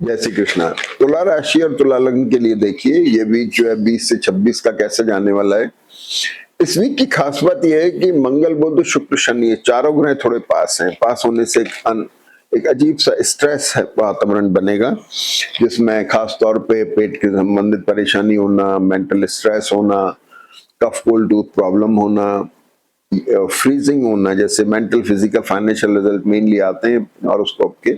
जय श्री कृष्णा। तुला राशि और तुला लग्न के लिए देखिए ये वीक जो है 20 से 26 का कैसे जाने वाला है। इस वीक की खास बात यह है कि मंगल बुध शुक्र शनि ये चारों ग्रह थोड़े पास हैं। पास होने से एक अजीब सा स्ट्रेस है वातावरण बनेगा, जिसमें खास तौर पे पेट के संबंधित परेशानी होना, मेंटल स्ट्रेस होना, कफ कोल्ड टूथ प्रॉब्लम होना, फ्रीजिंग होना, जैसे mental physical financial result mainly आते हैं हॉरोस्कोप के।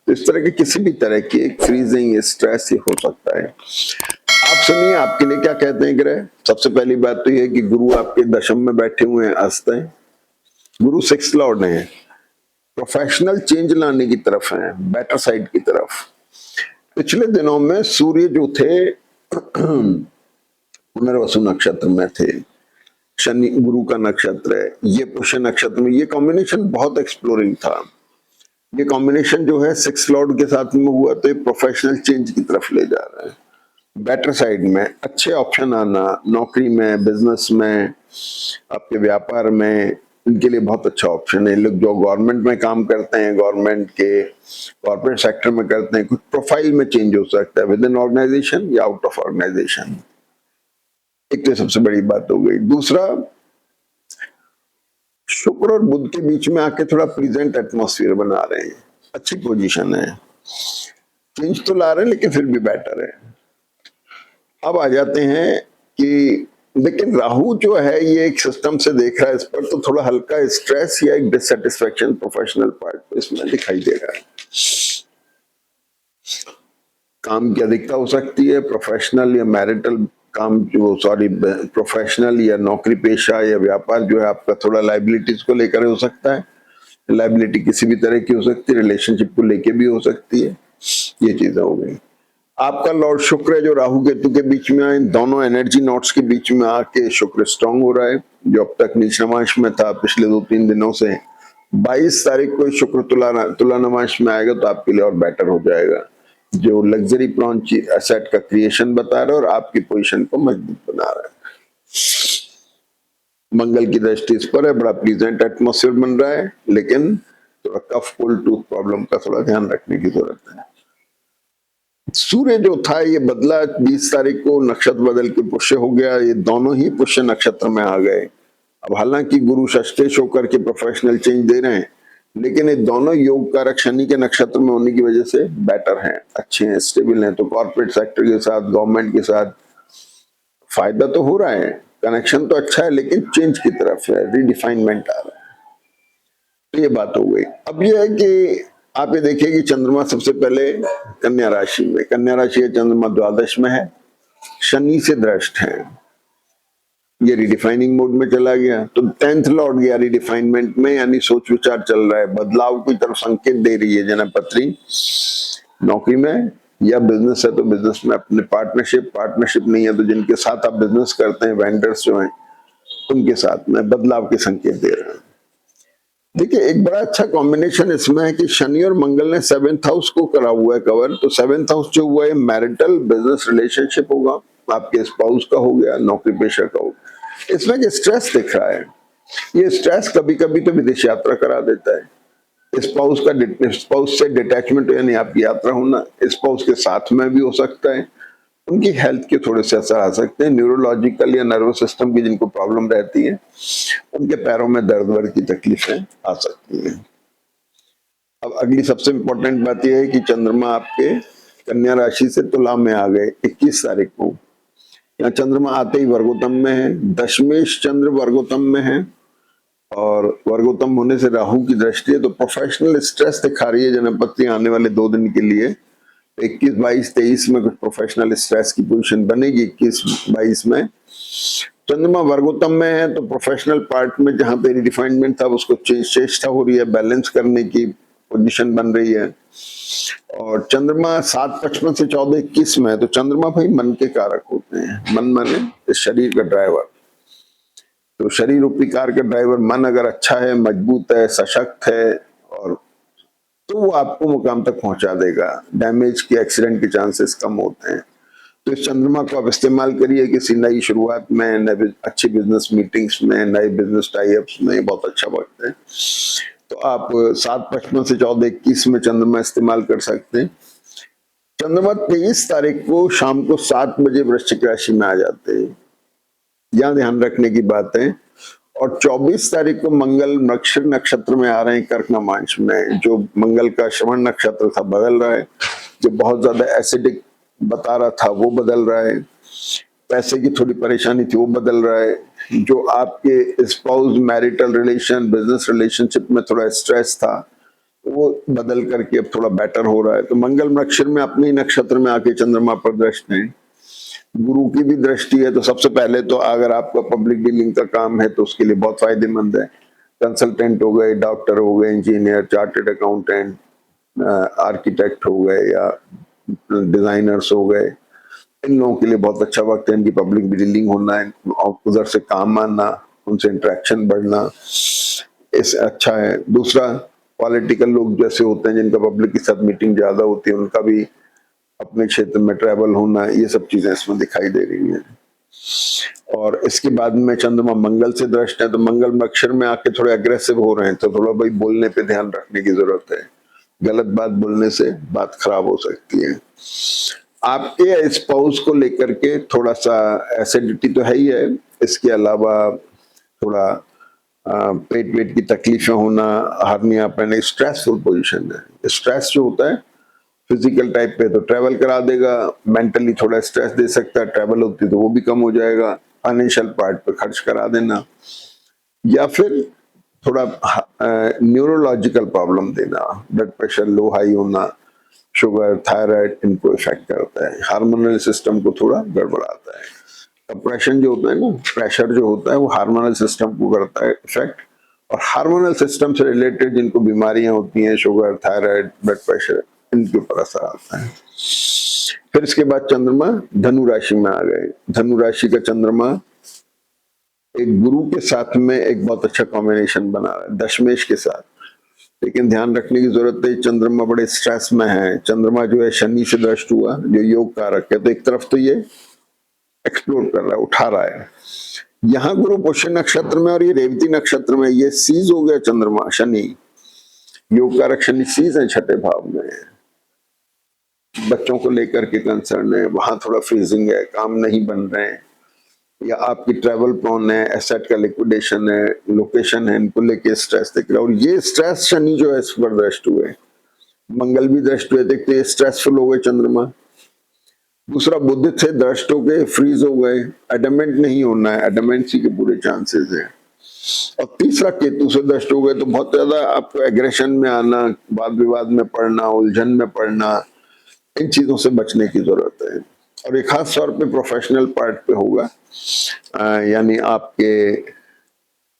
तो इस तरह के किसी भी तरह की एक फ्रीजिंग स्ट्रेस ये हो सकता है। आप सुनिए आपके लिए क्या कहते हैं ग्रह। सबसे पहली बात तो ये है कि गुरु आपके दशम में बैठे हुए हैं, अस्त हैं। गुरु सिक्स लॉर्ड हैं, प्रोफेशनल चेंज लाने की तरफ हैं, बेटर साइड की तरफ। पिछले दिनों में सूर्य जो थे पुनर्वसु नक्षत्र में थे, शनि गुरु का नक्षत्र है, ये पुष्य नक्षत्र में ये कॉम्बिनेशन बहुत एक्सप्लोरिंग था। ये कॉम्बिनेशन जो है सिक्स लॉर्ड के साथ में हुआ तो ये प्रोफेशनल चेंज की तरफ ले जा रहा है, बेटर साइड में अच्छे ऑप्शन आना, नौकरी में, बिजनेस में, आपके व्यापार में, इनके लिए बहुत अच्छा ऑप्शन है। लोग जो गवर्नमेंट में काम करते हैं, गवर्नमेंट के कॉर्पोरेट सेक्टर में करते हैं, कुछ प्रोफाइल में चेंज हो सकता है विद इन ऑर्गेनाइजेशन या आउट ऑफ ऑर्गेनाइजेशन। एक तो सबसे बड़ी बात हो गई। दूसरा, शुक्र और बुध के बीच में आके थोड़ा प्लीजेंट एटमॉस्फेयर बना रहे हैं, अच्छी पोजीशन है, चेंज तो ला रहे हैं लेकिन फिर भी बेटर है। अब आ जाते हैं कि लेकिन राहु जो है ये एक सिस्टम से देख रहा है इस पर, तो थोड़ा हल्का स्ट्रेस या एक डिससेटिस्फेक्शन प्रोफेशनल पार्ट इसमें दिखाई दे रहा है। काम की अधिकता हो सकती है, प्रोफेशनल या मैरिटल काम जो प्रोफेशनल या नौकरी पेशा या व्यापार जो है आपका थोड़ा लाइबिलिटीज को लेकर हो सकता है। लाइबिलिटी किसी भी तरह की हो सकती है, रिलेशनशिप को लेके भी हो सकती है। ये चीजें हो गई। आपका लॉर्ड शुक्र है जो राहु केतु के बीच में आए, दोनों एनर्जी नोट्स के बीच में आके शुक्र स्ट्रांग हो रहा है, जो अब तक नीच नमांश में था पिछले 2-3 दिनों से। 22 तारीख को शुक्र तुला नमांश में आएगा तो आपके लिए और बेटर हो जाएगा, जो लग्जरी प्लॉन एसेट का क्रिएशन बता रहा है और आपकी पोजीशन को मजबूत बना रहा है। मंगल की दृष्टि इस पर है, बड़ा प्लीजेंट एटमॉस्फेयर बन रहा है, लेकिन थोड़ा कफ कोल्ड टूथ प्रॉब्लम का थोड़ा ध्यान रखने की जरूरत है। सूर्य जो था ये बदला 20 तारीख को, नक्षत्र बदल के पुष्य हो गया, ये दोनों ही पुष्य नक्षत्र में आ गए। अब हालांकि गुरु षष्ठेश होकर के प्रोफेशनल चेंज दे रहे हैं, लेकिन ये दोनों योग कारक शनि के नक्षत्र में होने की वजह से बेटर हैं, अच्छे हैं, स्टेबल हैं। तो कॉर्पोरेट सेक्टर के साथ, गवर्नमेंट के साथ फायदा तो हो रहा है, कनेक्शन तो अच्छा है, लेकिन चेंज की तरफ है, रिडिफाइनमेंट आ रहा है। तो ये बात हो गई। अब ये है कि आप ये देखिए कि चंद्रमा सबसे पहले कन्या राशि में, कन्या राशि का चंद्रमा द्वादश में है, शनि से दृष्ट है, ये रिडिफाइनिंग मोड में चला गया। तो 10th लॉर्ड गया रिडिफाइनमेंट में, यानी सोच विचार चल रहा है, बदलाव की तरफ संकेत दे रही है जनपत्री। नौकरी में या बिजनेस है तो बिजनेस में अपने पार्टनरशिप नहीं है तो जिनके साथ आप बिजनेस करते हैं, वेंडर्स जो हैं, उनके साथ में बदलाव के संकेत दे रहे हैं। देखिए एक बड़ा अच्छा कॉम्बिनेशन इसमें है कि शनि और मंगल ने 7th हाउस को करा हुआ है कवर। तो 7th हाउस जो हुआ है मैरिटल बिजनेस रिलेशनशिप होगा, आपके स्पाउस का हो गया, नौकरी पेशा का होगा। इसमें जो स्ट्रेस दिख रहा है, ये स्ट्रेस कभी कभी तो विदेश यात्रा करा देता है। स्पाउस से डिटैचमेंट यानी आपकी यात्रा होना, स्पाउस के साथ में भी हो सकता है। उनकी हेल्थ के थोड़े से असर आ सकते हैं, न्यूरोलॉजिकल या नर्वस सिस्टम की जिनको प्रॉब्लम रहती है, उनके पैरों में दर्द वर्द की तकलीफें आ सकती हैं। अब अगली सबसे इंपॉर्टेंट बात यह है कि चंद्रमा आपके कन्या राशि से तुला में आ गए 21 तारीख को। यहाँ चंद्रमा आते ही वर्गोत्तम में है, दशमेश चंद्र वर्गोत्तम में है, और वर्गोत्तम होने से राहु की दृष्टि है, तो प्रोफेशनल स्ट्रेस दिखा रही है जनपति आने वाले 2 दिन के लिए। 21, 22, 23 में कुछ प्रोफेशनल स्ट्रेस की पोजीशन बनेगी। 21, 22 में चंद्रमा वर्गोत्तम में है, तो प्रोफेशनल पार्ट में जहां पे रिडिफाइनमेंट था उसको चेष्टा हो रही है, बैलेंस करने की पोजीशन बन रही है। और चंद्रमा 7:55 से 14:21 में है, तो चंद्रमा भाई मन के कारक होते हैं, मन माने इस शरीर का ड्राइवर। तो शरीर रूपी कार का ड्राइवर मन अगर अच्छा है, मजबूत है, सशक्त है, और तो वो आपको मुकाम तक पहुंचा देगा। डैमेज के, एक्सीडेंट के चांसेस कम होते हैं। तो इस चंद्रमा को आप इस्तेमाल करिए किसी नई शुरुआत में, नए अच्छी बिजनेस मीटिंग्स में, नए बिजनेस टाइप्स में, बहुत अच्छा वक्त है। तो आप 7:55 से 14:21 में चंद्रमा इस्तेमाल कर सकते हैं। चंद्रमा 23 तारीख को शाम को 7 बजे वृश्चिक राशि में आ जाते हैं, यहां ध्यान रखने की बात है। और 24 तारीख को मंगल मृगशिर नक्षत्र में आ रहे हैं कर्क नमांश में, जो मंगल का श्रवण नक्षत्र था बदल रहा है, जो बहुत ज्यादा एसिडिक बता रहा था वो बदल रहा है, पैसे की थोड़ी परेशानी थी वो बदल रहा है, जो आपके spouse marital relation business relationship में थोड़ा स्ट्रेस था वो बदल करके अब थोड़ा बेटर हो रहा है। तो मंगल मृगशिर में अपने ही नक्षत्र में आके चंद्रमा पर दृष्ट है, गुरु की भी दृष्टि है। तो सबसे पहले तो अगर आपका पब्लिक डीलिंग का काम है तो उसके लिए बहुत फायदेमंद है। कंसल्टेंट हो गए, डॉक्टर हो गए, इंजीनियर, चार्टर्ड अकाउंटेंट, आर्किटेक्ट हो गए या डिजाइनर्स हो गए, इन लोगों के लिए बहुत अच्छा वक्त है। इनकी पब्लिक डीलिंग होना है, उधर से काम आना, उनसे इंटरेक्शन बढ़ना, इस अच्छा है। दूसरा, पॉलिटिकल लोग जैसे होते हैं जिनका पब्लिक के साथ मीटिंग ज्यादा होती है, उनका भी अपने क्षेत्र में ट्रैवल होना, ये सब चीजें इसमें दिखाई दे रही हैं। और इसके बाद में चंद्रमा मंगल से दृष्ट है, तो मंगल मृगशिर में आके थोड़े अग्रेसिव हो रहे हैं, तो थोड़ा भाई बोलने पे ध्यान रखने की जरूरत है। गलत बात बोलने से बात खराब हो सकती है। आपके स्पाउस को लेकर के थोड़ा सा एसिडिटी तो है ही है, इसके अलावा थोड़ा पेट वेट की तकलीफें होना, हार्निया पैना, स्ट्रेसफुल पोजीशन है। स्ट्रेस जो होता है फिजिकल टाइप पे तो ट्रैवल करा देगा, मेंटली थोड़ा स्ट्रेस दे सकता है, ट्रैवल होती तो वो भी कम हो जाएगा। फाइनेंशियल पार्ट पे खर्च करा देना, या फिर थोड़ा न्यूरोलॉजिकल प्रॉब्लम देना, ब्लड प्रेशर लो हाई होना, शुगर, थायराइड, इनको इफेक्ट करता है। हार्मोनल सिस्टम को थोड़ा गड़बड़ाता है। कंप्रेशन जो होता है ना, प्रेशर जो होता है वो हार्मोनल सिस्टम को करता है इफेक्ट। और हार्मोनल सिस्टम से रिलेटेड जिनको बीमारियां होती हैं, शुगर, थायराइड, ब्लड प्रेशर, इनके ऊपर असर आता है। फिर इसके बाद चंद्रमा धनु राशि में आ गए। धनु राशि का चंद्रमा एक गुरु के साथ में एक बहुत अच्छा कॉम्बिनेशन बना रहा है, दशमेश के साथ। लेकिन ध्यान रखने की जरूरत है, चंद्रमा बड़े स्ट्रेस में है। चंद्रमा जो है शनि से दृष्ट हुआ, जो योग कारक है, तो एक तरफ तो ये एक्सप्लोर कर रहा है, उठा रहा है। यहाँ गुरु पुष्य नक्षत्र में और ये रेवती नक्षत्र में, ये सीज हो गया चंद्रमा, शनि योग कारक शनि सीज है, छठे भाव में। बच्चों को लेकर के कंसर्न है, वहां थोड़ा फ्रीजिंग है, काम नहीं बन रहे हैं, या आपकी ट्रैवल प्रोन है, एसेट का लिक्विडेशन है, लोकेशन है, इनको लेके स्ट्रेस दिख रहा है। और ये स्ट्रेस शनि जो है इस पर दृष्ट हुए, मंगल भी दृष्ट हुए, देखते हैं स्ट्रेसफुल हो गए चंद्रमा। दूसरा, बुध से दृष्ट हो गए, फ्रीज हो गए, एडमेंट नहीं होना है, एडमेंसी के पूरे चांसेस हैं। और तीसरा, केतु से दृष्ट हो गए, तो बहुत ज्यादा आपको एग्रेशन में आना, वाद विवाद में पड़ना, उलझन में पड़ना, इन चीजों से बचने की जरूरत है। और एक खास तौर पे प्रोफेशनल पार्ट पे होगा, यानी आपके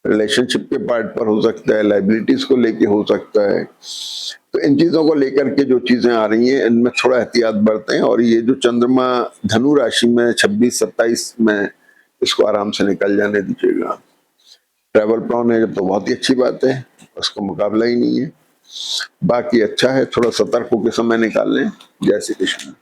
रिलेशनशिप के पार्ट पर हो सकता है, लाइबिलिटीज को लेके हो सकता है। तो इन चीजों को लेकर के जो चीजें आ रही हैं, इनमें थोड़ा एहतियात बरतें। और ये जो चंद्रमा धनु राशि में 26-27 में, इसको आराम से निकल जाने दीजिएगा। ट्रैवल प्लान है जब तो बहुत ही अच्छी बात है, उसका मुकाबला ही नहीं है। बाकी अच्छा है, थोड़ा सतर्क होकर समय निकाल लें। जय श्री कृष्ण।